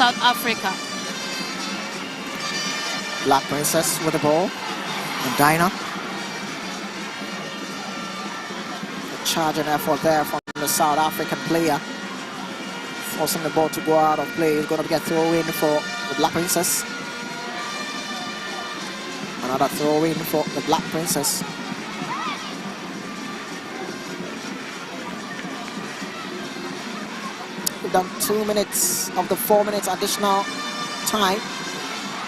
South Africa. Black Princess with the ball. And Dinah. A charging effort there from the South African player. Forcing the ball to go out of play. It's going to get throw in for the Black Princess. Another throw in for the Black Princess. We've done 2 minutes of the 4 minutes additional time.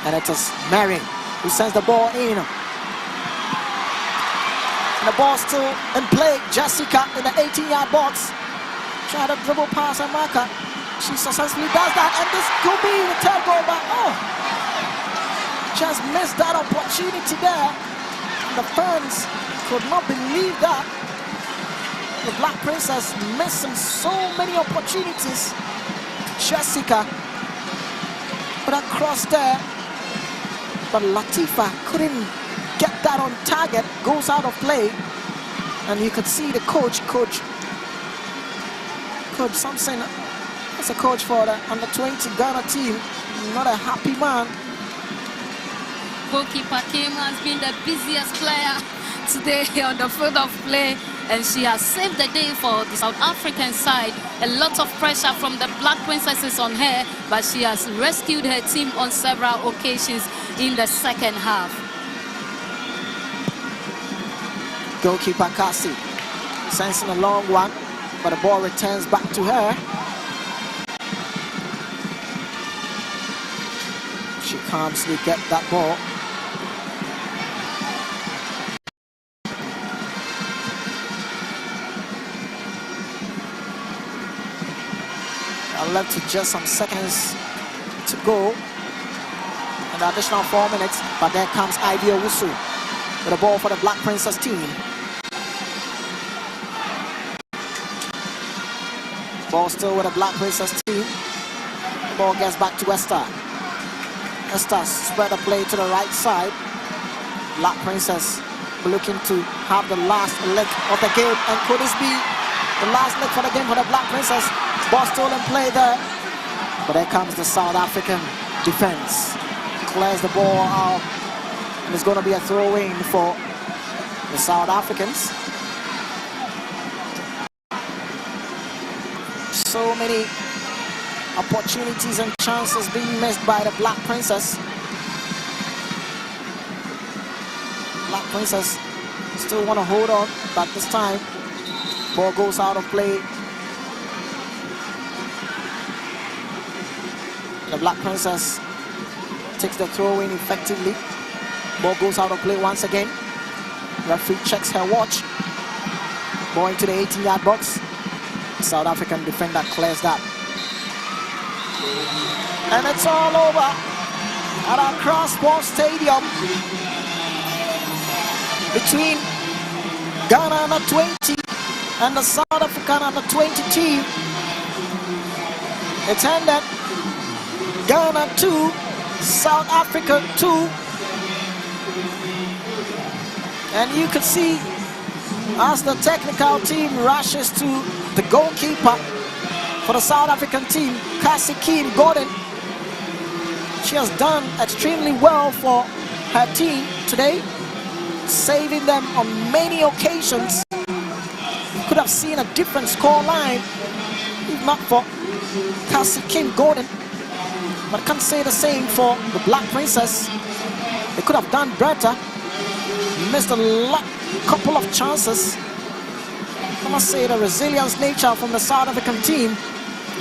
And it is Marion who sends the ball in. And the ball still in play. Jessica in the 18-yard box. Try to dribble past her marker. She successfully does that. And this could be the third goal back. Oh! Just missed that opportunity there. The fans could not believe that. The Black Princess missing so many opportunities. Jessica put a cross there, but Latifa couldn't get that on target. Goes out of play, and you could see the coach Samson, as a coach for the under-20 Ghana team, not a happy man. Goalkeeper Kim has been the busiest player today on the field of play, and she has saved the day for the South African side. A lot of pressure from the Black Princesses on her, but she has rescued her team on several occasions in the second half. Goalkeeper Cassie sends in a long one, but the ball returns back to her. She can't really get that ball. Left to just some seconds to go in the additional 4 minutes, but there comes Ivy Owusu with the ball for the Black Princess team. Ball still with the Black Princess team. The ball gets back to Esther. Esther spread the play to the right side. Black Princess looking to have the last leg of the game, and could this be the last leg for the game for the Black Princess? Ball still in play there, but there comes the South African defense. Clears the ball out, and it's going to be a throw-in for the South Africans. So many opportunities and chances being missed by the Black Princess. Black Princess still want to hold on, but this time ball goes out of play. The Black Princess takes the throw in effectively. Ball goes out of play once again. Referee checks her watch. Ball into the 18-yard box. The South African defender clears that. And it's all over at Accra Sports Stadium between Ghana under-20 and the South African under-20 team. It's ended. Ghana 2, South Africa 2. And you can see as the technical team rushes to the goalkeeper for the South African team, Cassie Kim Gordon. She has done extremely well for her team today, saving them on many occasions. Could have seen a different score line if not for Cassie Kim Gordon. But I can't say the same for the Black Princess. They could have done better. Missed a couple of chances. I must say the resilience nature from the South African team.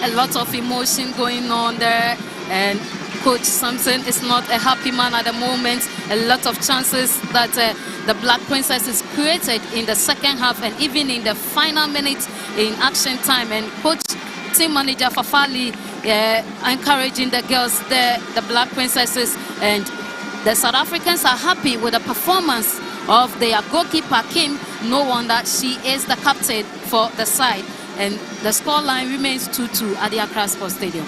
A lot of emotion going on there, and Coach Samson is not a happy man at the moment. A lot of chances that the Black Princesses created in the second half and even in the final minutes in action time. And Coach Team Manager Fafali encouraging the girls, the Black Princesses, and the South Africans are happy with the performance of their goalkeeper Kim. No wonder she is the captain for the side, and the scoreline remains 2-2 at the Accra Sports Stadium.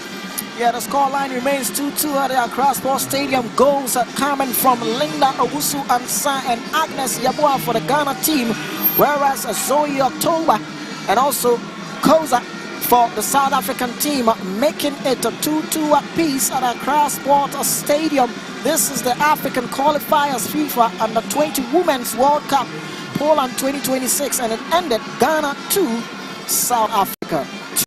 Yeah, the scoreline remains 2-2 at the Accra Sports Stadium. Goals are coming from Linda Owusu Ansa and Agnes Yabua for the Ghana team, whereas Zoe October and also Koza for the South African team, making it a 2-2 apiece at Accra Sports Stadium. This is the African Qualifiers FIFA Under-20 Women's World Cup, Poland 2026, and it ended Ghana 2, South Africa 2.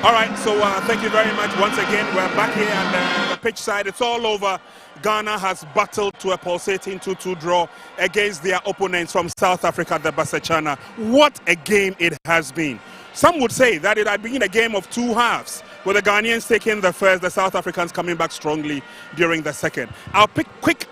All right, so thank you very much once again. We're back here on the pitch side. It's all over. Ghana has battled to a pulsating 2-2 draw against their opponents from South Africa, the Basachana. What a game it has been. Some would say that it had been a game of two halves, with the Ghanaians taking the first, the South Africans coming back strongly during the second. I'll pick quick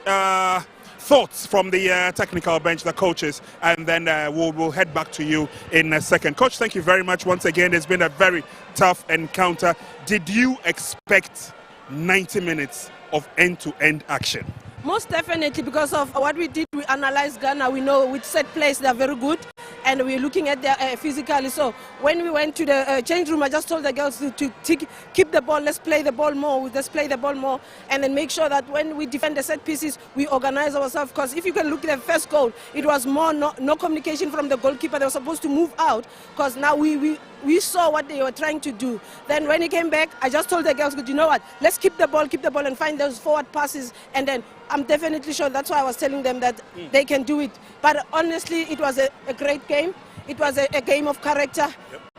thoughts from the technical bench, the coaches, and then we'll head back to you in a second. Coach, thank you very much once again. It's been a very tough encounter. Did you expect 90 minutes of end-to-end action? Most definitely, because of what we did. We analyzed Ghana. We know with set plays they're very good, and we're looking at their physically. So when we went to the change room, I just told the girls to keep the ball. Let's play the ball more. Let's play the ball more, and then make sure that when we defend the set pieces, we organize ourselves. Because if you can look at the first goal, it was more no communication from the goalkeeper. They were supposed to move out, because now we saw what they were trying to do. Then when he came back, I just told the girls, you know what, let's keep the ball and find those forward passes. And then I'm definitely sure that's why I was telling them that they can do it. But honestly, it was a great game. It was a game of character.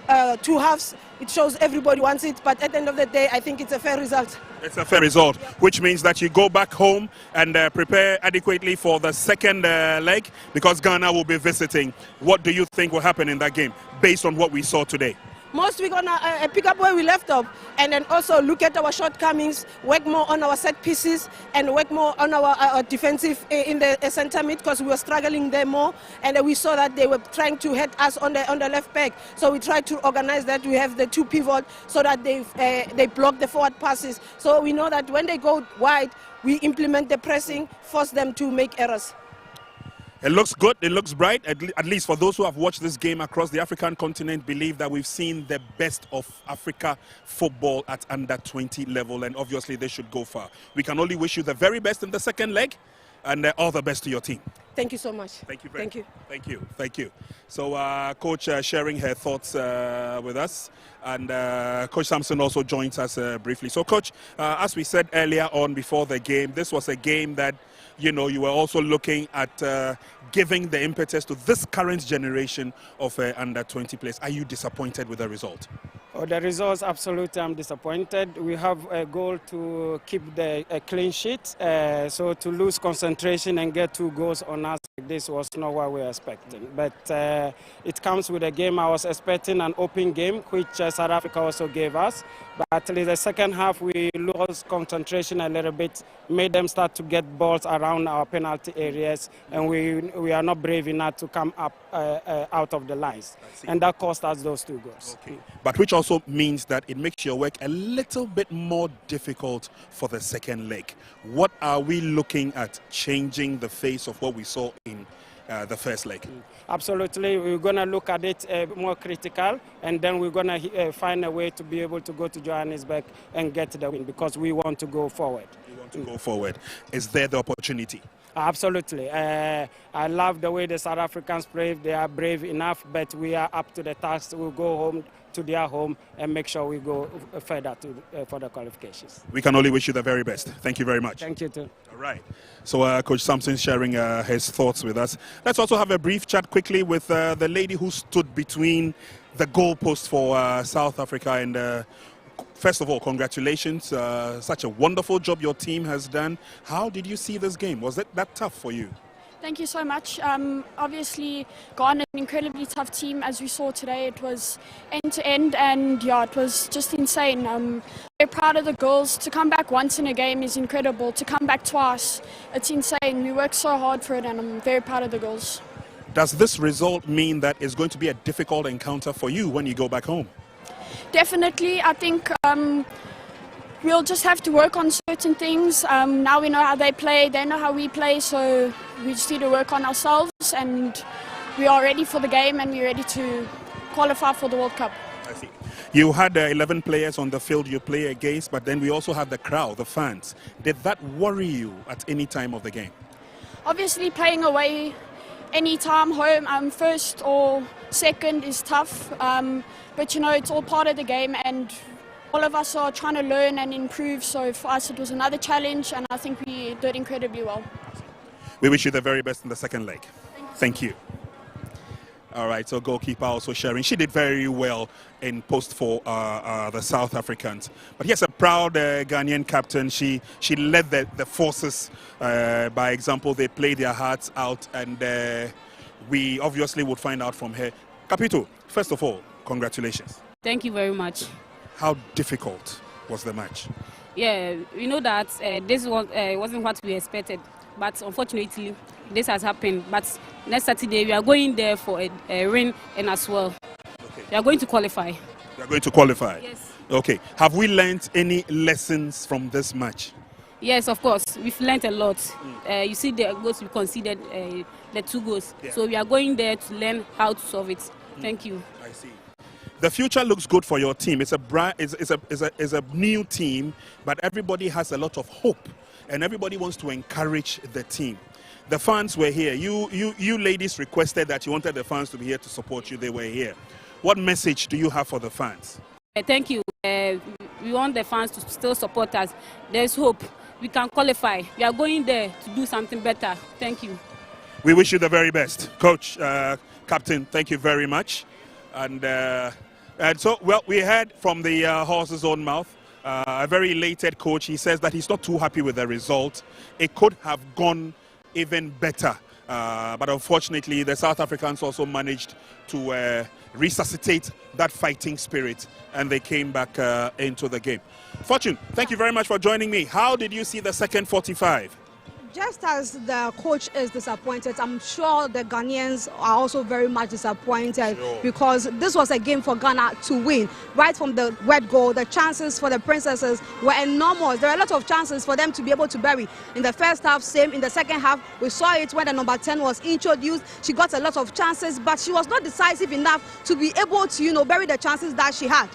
Yep. Two halves. It shows everybody wants it. But at the end of the day, I think it's a fair result. It's a fair result, which means that you go back home and prepare adequately for the second leg, because Ghana will be visiting. What do you think will happen in that game based on what we saw today? Most we're going to pick up where we left off, and then also look at our shortcomings, work more on our set pieces, and work more on our defensive in the center mid, because we were struggling there more, and we saw that they were trying to hit us on the left back. So we tried to organize that. We have the two pivot so that they block the forward passes. So we know that when they go wide, we implement the pressing, force them to make errors. It looks good, it looks bright, at least for those who have watched this game across the African continent, believe that we've seen the best of Africa football at under-20 level, and obviously they should go far. We can only wish you the very best in the second leg, and all the best to your team. Thank you so much. Thank you very much. Thank you. Thank you. So Coach sharing her thoughts with us, and Coach Sampson also joins us briefly. So Coach, as we said earlier on before the game, this was a game that you were also looking at giving the impetus to this current generation of under-20 players. Are you disappointed with the result? Oh, the results, absolutely, I'm disappointed. We have a goal to keep the clean sheet, so to lose concentration and get 2 goals on us, this was not what we were expecting. But it comes with a game. I was expecting an open game, which South Africa also gave us. But in the second half, we lost concentration a little bit, made them start to get balls around our penalty areas, and we are not brave enough to come up out of the lines. And that cost us those 2 goals. Okay. But which also means that it makes your work a little bit more difficult for the second leg. What are we looking at changing the face of what we saw in the first leg? Absolutely, we're going to look at it more critical, and then we're going to find a way to be able to go to Johannesburg and get the win, because we want to go forward. You want to go forward. Is there the opportunity? Absolutely. I love the way the South Africans play. They are brave enough, but we are up to the task. We'll go home to their home and make sure we go further for the qualifications. We can only wish you the very best. Thank you very much. Thank you too. All right. So Coach Sampson sharing his thoughts with us. Let's also have a brief chat quickly with the lady who stood between the goalposts for South Africa. And first of all, congratulations. Such a wonderful job your team has done. How did you see this game? Was it that tough for you? Thank you so much. Obviously, Ghana, an incredibly tough team, as we saw today. It was end to end, and yeah, it was just insane. Very proud of the girls. To come back once in a game is incredible. To come back twice, it's insane. We worked so hard for it, and I'm very proud of the girls. Does this result mean that it's going to be a difficult encounter for you when you go back home? Definitely. I think we'll just have to work on certain things. Now we know how they play, they know how we play, so we just need to work on ourselves, and we are ready for the game and we're ready to qualify for the World Cup. I see. You had 11 players on the field you play against, but then we also have the crowd, the fans. Did that worry you at any time of the game? Obviously, playing away any time home, first or second is tough, but you know, it's all part of the game, and all of us are trying to learn and improve, so for us it was another challenge, and I think we did incredibly well. We wish you the very best in the second leg. Thank you. All right, so goalkeeper also sharing. She did very well in post for the South Africans. But yes, a proud Ghanaian captain. She led the forces by example. They played their hearts out, and we obviously would find out from her. Capito, first of all, congratulations. Thank you very much. How difficult was the match? Yeah, we know that this wasn't what we expected, but unfortunately, this has happened. But next Saturday, we are going there for a win and as well. Okay. We are going to qualify. You are going to qualify? Yes. Okay. Have we learned any lessons from this match? Yes, of course. We've learned a lot. You see the goals we conceded, the 2 goals. Yeah. So we are going there to learn how to solve it. Thank you. I see. The future looks good for your team. It's a new team, but everybody has a lot of hope, and everybody wants to encourage the team. The fans were here. You ladies requested that you wanted the fans to be here to support you. They were here. What message do you have for the fans? Thank you. We want the fans to still support us. There's hope. We can qualify. We are going there to do something better. Thank you. We wish you the very best. Coach, Captain, thank you very much. And so, well, we heard from the horse's own mouth, a very elated coach. He says that he's not too happy with the result. It could have gone even better. But unfortunately, the South Africans also managed to resuscitate that fighting spirit, and they came back into the game. Fortune, thank you very much for joining me. How did you see the second 45? Just as the coach is disappointed, I'm sure the Ghanaians are also very much disappointed, because this was a game for Ghana to win. Right from the wet goal, the chances for the Princesses were enormous. There are a lot of chances for them to be able to bury. In the first half, same. In the second half, we saw it when the number 10 was introduced. She got a lot of chances, but she was not decisive enough to be able to, bury the chances that she had.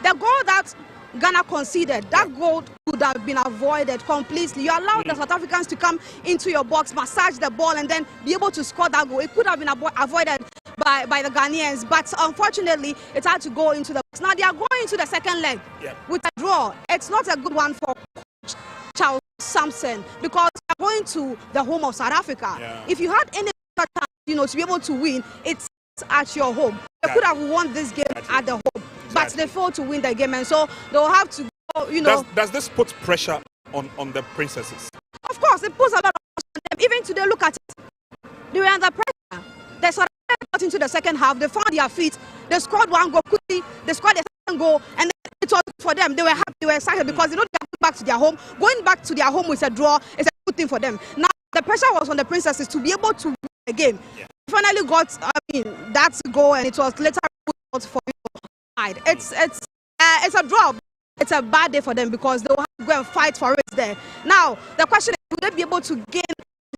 The goal that Ghana conceded, that goal could have been avoided completely. You allowed the South Africans to come into your box, massage the ball, and then be able to score that goal. It could have been avoided by the Ghanaians, but unfortunately, it had to go into the box. Now they are going into the second leg with a draw. It's not a good one for Charles Sampson, because they are going to the home of South Africa. If you had any chance, to be able to win, it's at your home. They could have won this game at the home. But they failed to win the game, and so they'll have to go, Does this put pressure on the Princesses? Of course, it puts a lot of pressure on them. Even today, look at it. They were under pressure. They sort of got into the second half. They found their feet. They scored 1 goal quickly. They scored the second goal, and then it was for them. They were happy. They were excited because they know they're going back to their home. Going back to their home with a draw is a good thing for them. Now, the pressure was on the Princesses to be able to win the game. They finally got, that goal, and it was later put for It's a draw. It's a bad day for them because they will have to go and fight for it there. Now, the question is, will they be able to gain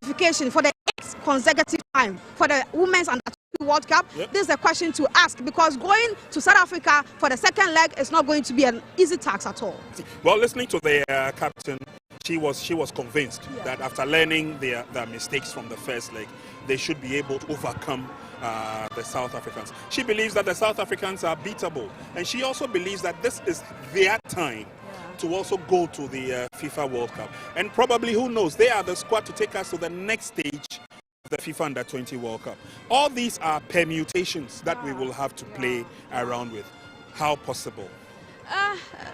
qualification for the 8th consecutive time for the Women's Under-20 World Cup? This is a question to ask, because going to South Africa for the second leg is not going to be an easy task at all. Well, listening to the captain, she was convinced that after learning their mistakes from the first leg, they should be able to overcome the South Africans. She believes that the South Africans are beatable, and she also believes that this is their time to also go to the FIFA World Cup. And probably, who knows, they are the squad to take us to the next stage of the FIFA Under-20 World Cup. All these are permutations that we will have to play around with. How possible?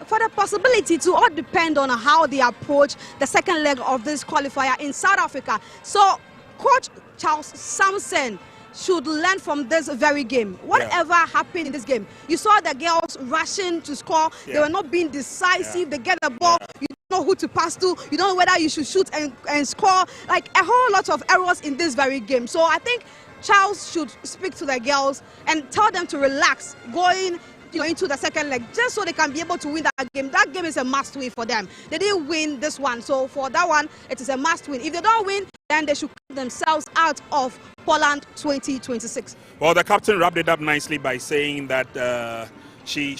For the possibility to all depend on how they approach the second leg of this qualifier in South Africa. So Coach Charles Sampson should learn from this very game. Whatever happened in this game, you saw the girls rushing to score. They were not being decisive. They get the ball. You don't know who to pass to. You don't know whether you should shoot and score. Like a whole lot of errors in this very game. So I think Charles should speak to the girls and tell them to relax going into the second leg, just so they can be able to win that game. That game is a must win for them. They didn't win this one, so for that one, it is a must win. If they don't win, then they should cut themselves out of Poland 2026. Well, the captain wrapped it up nicely by saying that she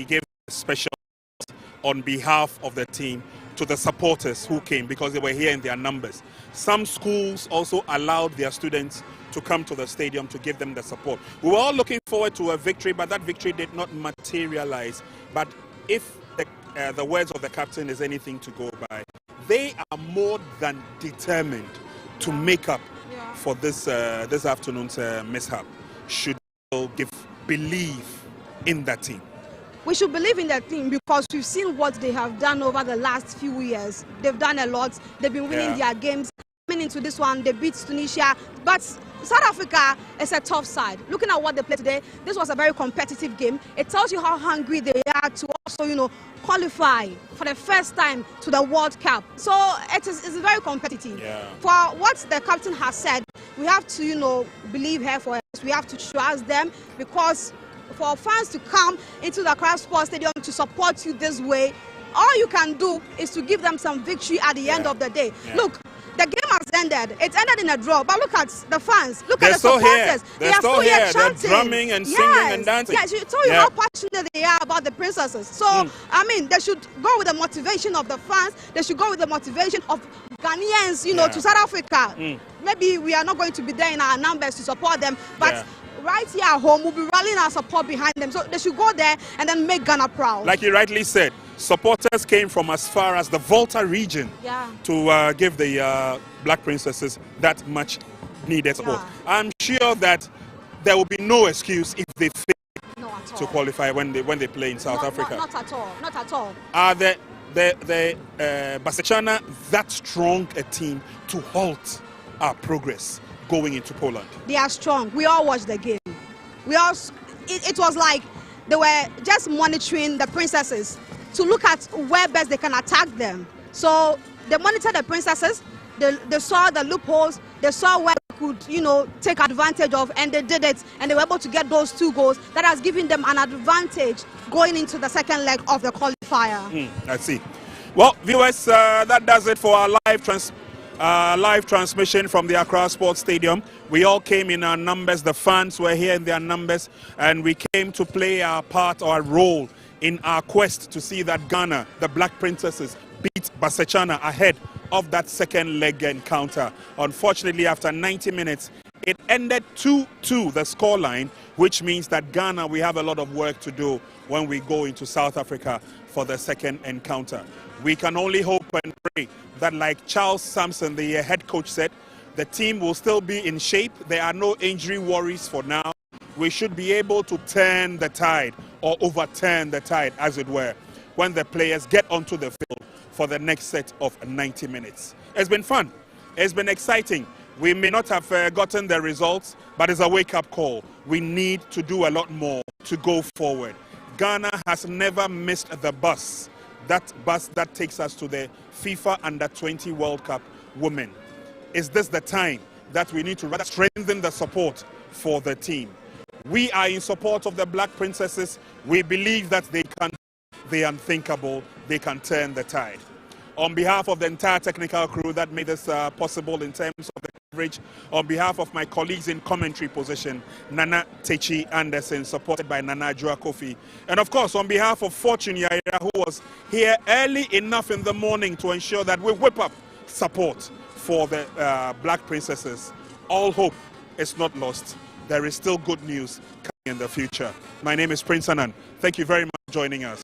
gave a special on behalf of the team to the supporters who came because they were here in their numbers. Some schools also allowed their students to come to the stadium to give them the support. We were all looking forward to a victory, but that victory did not materialize. But if the words of the captain is anything to go by, they are more than determined to make up for this afternoon's mishap. Should believe in that team. We should believe in that team because we've seen what they have done over the last few years. They've done a lot. They've been winning their games. Coming into this one, they beat Tunisia, but South Africa is a tough side. Looking at what they played today, this was a very competitive game. It tells you how hungry they are to also, qualify for the first time to the World Cup. So it's very competitive. For what the captain has said, we have to, believe her for us. We have to trust them because for fans to come into the Accra Sports Stadium to support you this way, all you can do is to give them some victory at the end of the day. Look, the game has ended. It ended in a draw. But look at the fans. Look at the supporters. They are still here. They're drumming and singing and dancing. Yes, it shows you how passionate they are about the princesses. So, I mean, they should go with the motivation of the fans. They should go with the motivation of Ghanaians, to South Africa. Maybe we are not going to be there in our numbers to support them, but right here at home, we'll be rallying our support behind them. So they should go there and then make Ghana proud. Like you rightly said, supporters came from as far as the Volta region to give the Black Princesses that much needed support. I'm sure that there will be no excuse if they fail to qualify when they play in South Africa. Not at all. Not at all. Are the Basechana that strong a team to halt our progress going into Poland? They are strong. We all watched the game. It was like they were just monitoring the princesses to look at where best they can attack them. So they monitored the princesses, they saw the loopholes, they saw where they could, take advantage of, and they did it, and they were able to get those 2 goals. That has given them an advantage going into the second leg of the qualifier. I see. Well, viewers, that does it for our live transmission from the Accra Sports Stadium. We all came in our numbers. The fans were here in their numbers, and we came to play our part or our role in our quest to see that Ghana, the Black Princesses, beat Basechana ahead of that second leg encounter. Unfortunately, after 90 minutes, it ended 2-2, the scoreline, which means that Ghana, we have a lot of work to do when we go into South Africa for the second encounter. We can only hope and pray that, like Charles Sampson, the head coach, said, the team will still be in shape. There are no injury worries for now. We should be able to turn the tide or overturn the tide, as it were, when the players get onto the field for the next set of 90 minutes. It's been fun. It's been exciting. We may not have gotten the results, but it's a wake-up call. We need to do a lot more to go forward. Ghana has never missed the bus. That bus that takes us to the FIFA Under-20 World Cup women. Is this the time that we need to rather strengthen the support for the team? We are in support of the Black Princesses. We believe that they can do the unthinkable. They can turn the tide. On behalf of the entire technical crew that made this possible in terms of the coverage, on behalf of my colleagues in commentary position, Nana Techi Anderson, supported by Nana Joa Kofi, and of course on behalf of Fortune Yaira, who was here early enough in the morning to ensure that we whip up support for the Black Princesses. All hope is not lost. There is still good news coming in the future. My name is Prince Anand. Thank you very much for joining us.